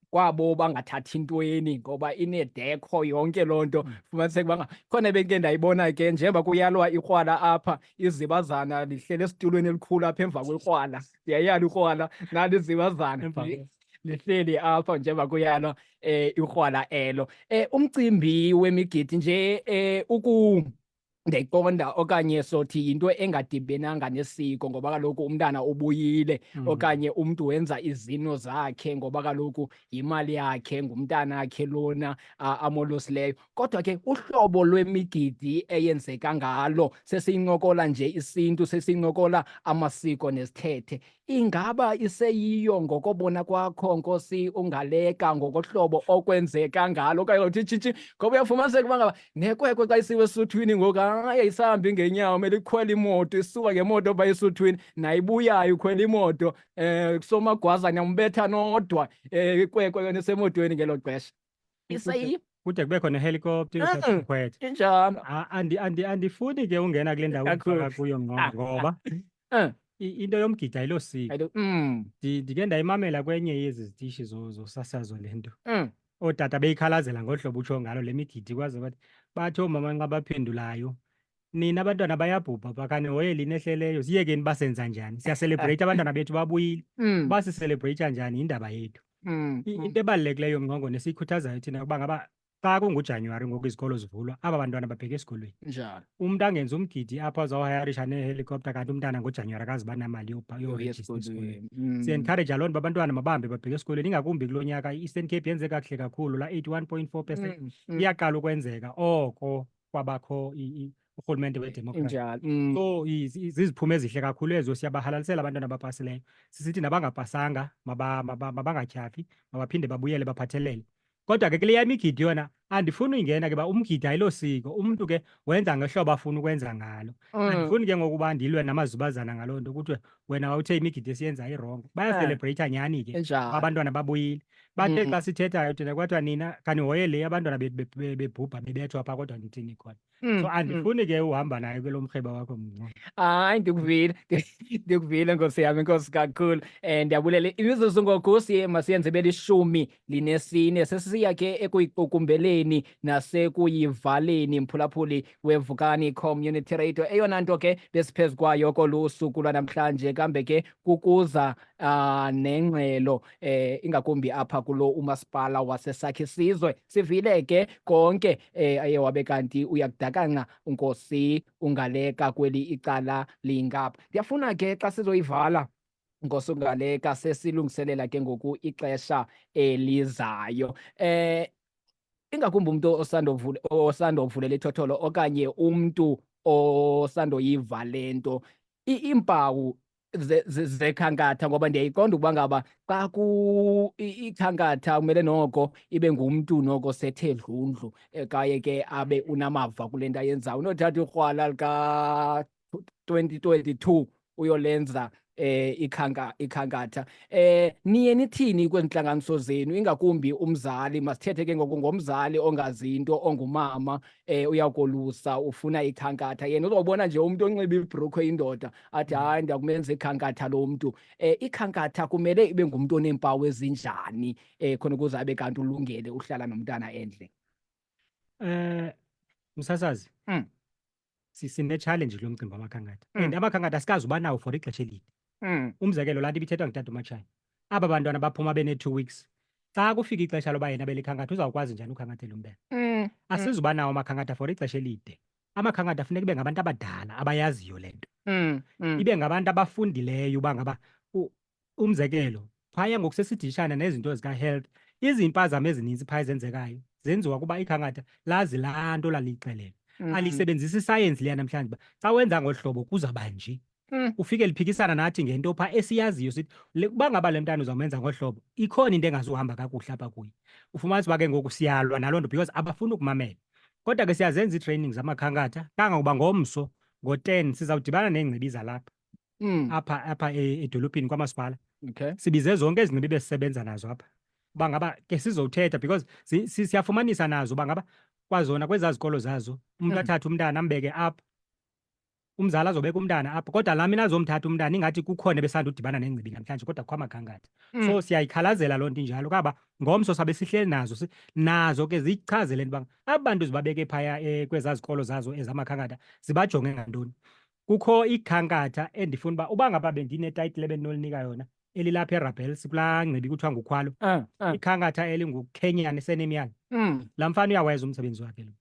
kwabo bangathathi ntweni ngoba inedekho yonke loo nto fumaniseke uba khona beke ndayibona ke njengoba kuyalwa ikrwala apha izibazana lihlele esitulweni elikhulu apha emva kwekrwala ndiyayala ikrwala nali izibazana lihleli apha njengoba kuyalwa ikrwala elo umcimbi wemigidi nje ndiyayiqonda okanye sothi yinto engadibenanga nesiko ngoba kaloku umntana ubuyile okanye umntu wenza izino zakhe ngoba kaloku yimali yakhe ngumntana akhe lona amolosileyo kodwa ke uhlobo lwemigidi eyenzeka ngalo sesiyincokola nje isintu sesiyincokola amasiko nezithethe ingaba iseyiyo ngokobona kwakho Nkosi uNgaleka ngokohlobo okwenzeka ngalo okanye uthi tshitshi ngoba uyafumaniseka uba ngaba nekwekwe xa isiwe esuthwini ngoku ayisahambi ngeenyawo mele ikhwela imoto isuka ngemoto pha esuthwini nayibuyayo ikhwela imoto kusomagwazana umbetha nodwa ikwekwe yona esemotweni ngelo xesha iseyiyo kude kubekho nehelikopter yokukhwetha injalo andifuni ke ungena kule ndawo ufaka kuyo ngoba into yomgidi ayilosiko ndike ndayimamela kwenye yezi zitishi zosasazo le nto ootata beyikhalazela ngohlobo utsho ngalo le migidi kwaze bathi oomama nxa baphendulayo nina abantwana bayabhubha phakani hoyeli nehleleyo siyekeni basenza njani siyaselebreyitha abantwana bethu babuyile uba siselebreyitha njani yindaba yethu into ebalulekileyo mnqongo nesiyikhuthazayo thina ukuba ngaba xa kunguJanuwari ngoku izikolo zivulwa aba bantwana babheke esikolweni njalo umntu angenza umgidi apho azawuhayarisha nehelikopter kanti umntana ngoJanuwari akaziba namali yorejista esikolweni siencouraja loo nto abantwana mabahambe babheke esikolweni ingakumbi kulo nyaka i-Eastern Cape yenze kakuhle kakhulu la 81.4% iyaqala ukwenzeka oko kwabakho urhulumente wedemokhrasi so ziziphumo ezihle kakhulu ezo siyabahalalisela abantwana abapasileyo sisithi nabangapasanga mabangatyhafi mabaphinde babuyele baphathelele kodwa ke kule yamigidi yona andifuni uyingena ke ba umgidi ayilosiko umntu ke wenza ngehlobo afuna ukwenza ngalo andifuni ke ngokuba ndilwe namazubazana ngaloo nto kuthiwe wena wawuthe imigidi esiyenza irongo bayaselebreyitha nyhani ke abantwana babuyile bathe xa sithethayo thina kwathiwa nina kanihoye le abantwana bebhubha bebethwa phaa kodwa nithini khona so andifuni ke uhamba nayo kwelo mrheba wakho mnqo hayi ndikuvile Nkosi yami Nkosi kakhulu ndiyabulela imizuzu ngoku masiyenze beli-14 sesiya ke ekuyiqukumbeleni nasekuyivaleni mphulaphuli wevukani community radio eyona nto ke besiphezu kwayo kolu suku lwanamhlanje kambe ke kukuza nengxelo ingakumbi apha kulo umasipala waseSakhisizwe sivile ke konke aye wabe kanti uyakudakanga uNkosi uNgaleka kweli icala lingapha ndiyafuna ke xa sizoyivala Nkosi uNgaleka sesilungiselela ke ngoku ixesha elizayo ingakumbi umuntu osandovulela ithotholo okanye umntu osandoyiva le nto iimpawu zekhankatha ngoba ndiyayiqonda ukuba ngaba xa ikhankatha kumele noko ibe ngumntu noko sethe dlundlu kaye ke abe unamava kule nto ayenzayo unothatha ikrwala lika-2022 uyolenza ikhankatha. Niye nithini kwezinhlanganiso zenu, ingakumbi umzali, masithethe ke ngoku ngomzali ongazinto, ongumama, uyakolusa, ufuna ikhankatha. Yena uzobona nje umuntu onxiba ibhrukhwe indoda athi hayi ndiyakumenza ikhankatha lo muntu. Ikhankatha kumele ibe ngumuntu oneempawu ezinjani khona ukuze abe kanti ulungele uhlala nomntana endle? Msasazi, sine-challenge lo mcimbi wamakhankatha. And amakhankatha asikazi uba nawo for ixesha elide. Umzekelo, laa nto ibithethwa ngutata uMatshaya. Aba bantwana baphuma bene-2 weeks. Xa kufika ixesha loba yena belikhankatha uzawukwazi njani ukhankathela umntana? Asizuba nawo amakhankatha for ixesha elide. Amakhankatha funeka ibe ngabantu abadala abayaziyo le nto. Ibe ngabantu abafundileyo uba ngaba umzekelo, phaya ngokusesidishana nezinto zika-health, izimpazamo ezininzi phaya ezenzekayo zenziwa kuba ikhankatha lazi laa nto laliyixelelwe. Alisebenzisa isayensi liya namhlanje uba xa wenza ngolu hlobo kuzawuba nje. Ufike liphikisana nathi ngento phaa esiyaziyo sithi uba ngaba le mntana uzawumenza ngolu hlobo ikhona into engazuhamba kakuhle apha kuye. Ufumanisa uba ke ngoku siyalwa naloo nto because abafuni ukumamela. Kodwa ke siyazenza ii-training zamakhankatha kangangoba ngomso ngo-10 sizawudibana neengcibi zalapha apha edolophini kwamasipala. Okay. Sibize zonke ezi ngcibi besisebenza nazo apha uba ngaba ke sizowuthetha because siyafumanisa nazo uba ngaba kwazona kwezaa zikolo zazo umuntu athathe umntana ambeke apha, umzali azobeka umntana apha, kodwa laa mina azomthatha umntana ingathi kukhona ebesandudibana nengcibi namhlanje kodwa kukho amakhankatha. So siyayikhalazela loo nto injalo kaba ngomso sabe sihleli nazo nazo ke zichaze le nto uba aba bantu zibabeke phaya kwezaa zikolo zazo ezamakhankatha zibajonge ngantoni. Kukho ikhankatha endifuna uba ngaba bendinetayitile ebendinolinika yona elilapha eRabels kulaa ngcibi kuthiwa ngukhwalo. Ikhankatha elinguKenyan esenemiyane. Laa mfana uyawazi umsebenzi wakhe lo.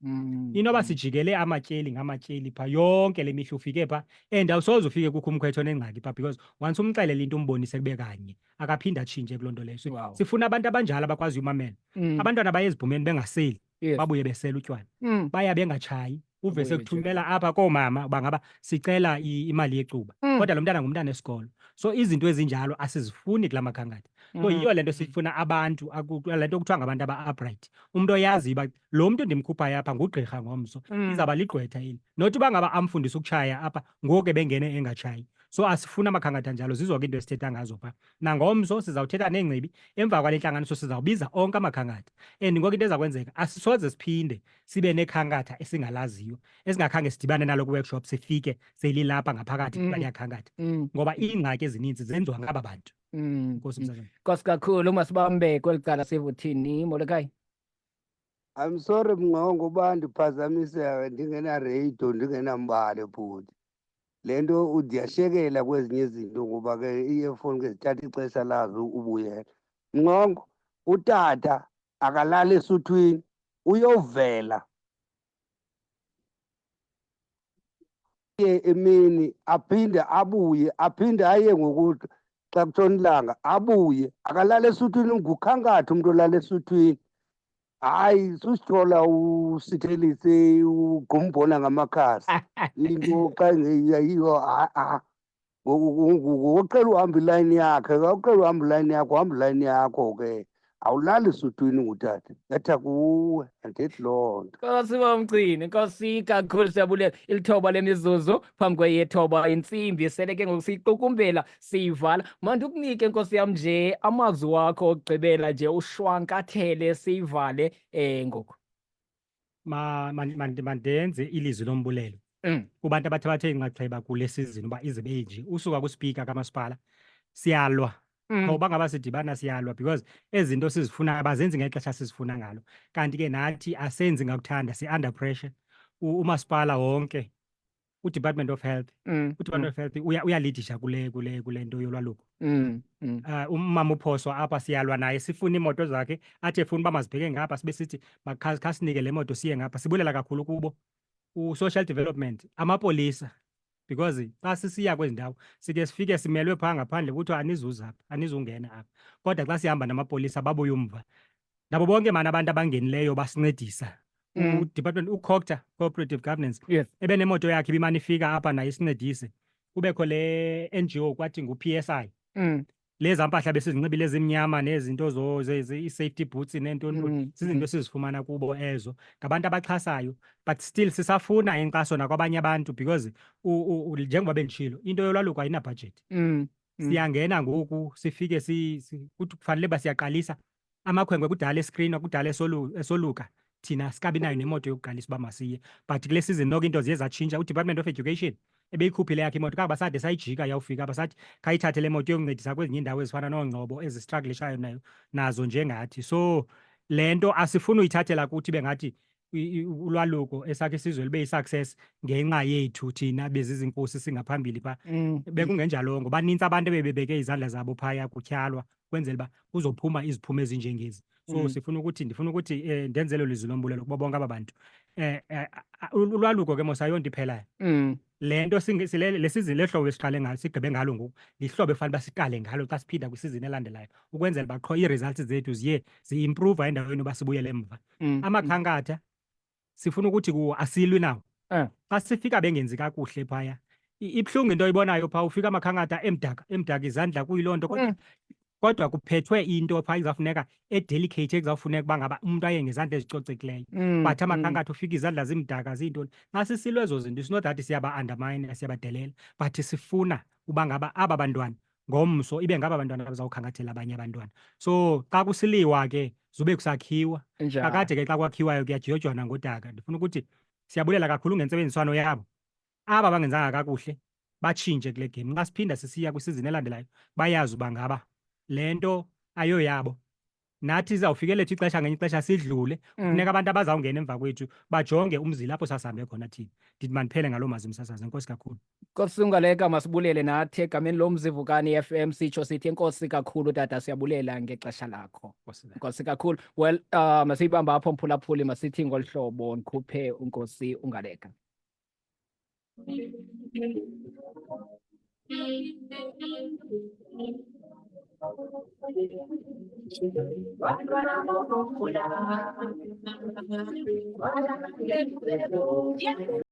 Inoba sijikele amatyeli ngamatyeli phaa yonke le mihla ufike phaa and awusoze ufike kukho umkhwetho nengxaki phaa because once umxelele into umbonise kube kanye akaphinde atshintshe kuloo nto leyo. Sifuna abantu abanjalo abakwaziyo umamela. Abantwana baye ezibhumeni bengaseli babuye besela utywala. Baya bengatshayi. Uve sekuthumela apha koomama uba ngaba sicela imali yecuba. Kodwa lo mntana ngumntana esikolo. So izinto ezinjalo asizifuni kula makhankatha. So yiyo le nto sifuna abantu, le nto kuthiwa ngabantu aba-upright. Umntu oyaziyo uba lo mntu ndimkhuphayo apha ngugqirha ngomso, izawuba ligqwetha eli. Not uba ngaba amfundisa ukutshaya apha ngoku ebengene engatshayi. So asifuna amakhankatha njalo, zizo ke into esithetha ngazo phaa. Nangomso sizawuthetha neengcibi, emva kwale ntlanganiso sizawubiza onke amakhankatha. And ngoku into eza kwenzeka asisoze siphinde sibe nekhankatha esingalaziyo, esingakhange sidibane nalo kwi-workshop sifike selilapha ngaphakathi kwalaa khankatha. Ngoba iingxaki ezininzi zenziwa ngaba bantu. Nkosi msazana. Nkosi kakhulu, masibambe kweli cala sivuthini, Molokai. I'm sorry Mnqongo uba ndiphazamise ndingenareyido ndingenambane bhuti. Le nto ndiyashekela kwezinye izinto ngoba ke ii-earphone ke zithatha ixesha lazo ubuyela. Mnqongo, utata akalali esuthwini uyovela emini aphinde abuye aphinde aye ngokuthi xa kutshona ilanga abuye akalali esuthwini. Ngukhankatha umuntu olala esuthwini. Hayi susithola usithelise ugumbona ngamakhasi into xa ingeyiyo ngokucela uhamba ilayini yakhe ucela uhamba ilayini yakho uhamba ilayini yakho ke awulali suthwini ngutata etha kuwe andithi loo nto. Nkosi bomgcini, nkosi kakhulu, siyabulela. Ilithoba lemizuzu phambi kweyethoba intsimbi sele ke ngoku siyiqukumbela siyivala. Mandikunike nkosi yam nje amazwi wakho okugqibela nje ushwankathele siyivale ngoku. Mandenze ilizwi lombulelo kubantu abathe bathe inxaxheba kule sizini uba izibe nje usuka kuspika kamasipala siyalwa. Ngoba ngaba sidibana siyalwa because ezi zinto sizifuna abazenzi ngexesha sizifuna ngalo, kanti ke nathi asenzi ngakuthanda, si-under pressure. Umasipala wonke, uDepartment of Health, uDepartment of Health uyalidisha kule nto yolwaluko. Umama uphoswa apha siyalwa naye, sifuna iimoto zakhe athi efuna uba mazibheke ngapha sibe sithi khasinike le moto siye ngapha. Sibulela kakhulu kubo u-social development, amapolisa, because xa sisiya kwezi ndawo sike sifike simelwe phaa ngaphandle kuthiwa anizuza apha, anizungena apha. Kodwa xa sihamba namapolisa babuye umva. Nabo bonke mana abantu abangenileyo basincedisa. uDepartment uCocta Cooperative Governance ebenemoto yakhe ibimane ifika apha naye isincedise. Kubekho le NGO kwathi ngu-PSI. Lezi mpahla besizinxibile ezimnyama nezinto i-safety boots neentoni, zizinto esizifumana kubo ezo. Ngabantu abaxhasayo, but still sisafuna inkxaso nakwabanye abantu because njengoba benditshilo into yolwaluko ayinabhajethi. siyangena ngoku sifike kuthi kufanele basiyaqalisa amakhwenkwe kudala escreen kudala esoluka thina sikabi nayo nemoto yokuqalisa uba masiye but kule season noko into ziye zatshintsha uDepartment of Education ebeyikhuphile yakhe imoto kaba basade sayijika yawufika basathi khayithathe le moto yokuncedisa kwezinye indawo ezifana noongcobo ezistruglishayo nazo njengathi so le nto asifuni uyithathela kuthi bengathi ulwaluko Sakhisizwe libe yi-success ngenxa yethu thina bezizinkosi singaphambili pha bekungenjalo ngoba banintsi abantu ebebebeke izandla zabo phaya kutyhalwa kwenzela uba kuzophuma iziphumo ezinjengezi so ndifuna ukuthi ndenze elo lizwi lombulelo kubo bonke aba bantu ulwaluko ke mos ayonto iphelayo le nto le sizini lehlobo esiqale ngalo sigqibe ngalo ngoku lihlobo efanele uba siqale ngalo xa siphinda kwisizini elandelayo ukwenzela uba qho ii-results zethu ziye zi-improva endaweni yoba sibuyele emva amakhankatha sifuna ukuthi kuwo asilwi nawo xa sifika bengenzi kakuhle phaya ibuhlungu into oyibonayo phaa ufika amakhankatha emdaka izandla kuyiloo nto kodwa kuphethwe into phaa izawufuneka edelicate ekuzawufuneka uba ngaba umntu aye ngezandla ezicocekileyo but amakhankatha ufika izandla zimdaka ziyintoni xa sisilwe ezo zinto it's not that siyaba-undermine siyabadelela but sifuna uba ngaba aba bantwana ngomso ibe ngaba bantwana bazawukhankathela abanye abantwana so xa kusiliwa ke zube kusakhiwa kakade ke xa kwakhiwayo kuyajiyotywana ngodaka ndifuna ukuthi siyabulela kakhulu ngentsebenziswano yabo aba bangenzanga kakuhle batshintshe kule game xa siphinda sisiya kwisizini elandelayo bayazi uba ngaba le nto ayoyabo nathi izawufikeletha ixesha ngenye ixesha sidlule kufuneka abantu abazawungena emva kwethu bajonge umzila apho sasihambe khona thina ndithi mandiphele ngaloo mazwi msasazi enkosi kakhulu Nkosi Ngaleka masibulele nathi egameni lomzivukani FM sitsho sithi enkosi kakhulu tata siyabulela ngexesha lakho nkosi kakhulu well masiyibamba apho mphulaphuli masithi ngolu hlobo ndikhuphe unkosi uNgaleka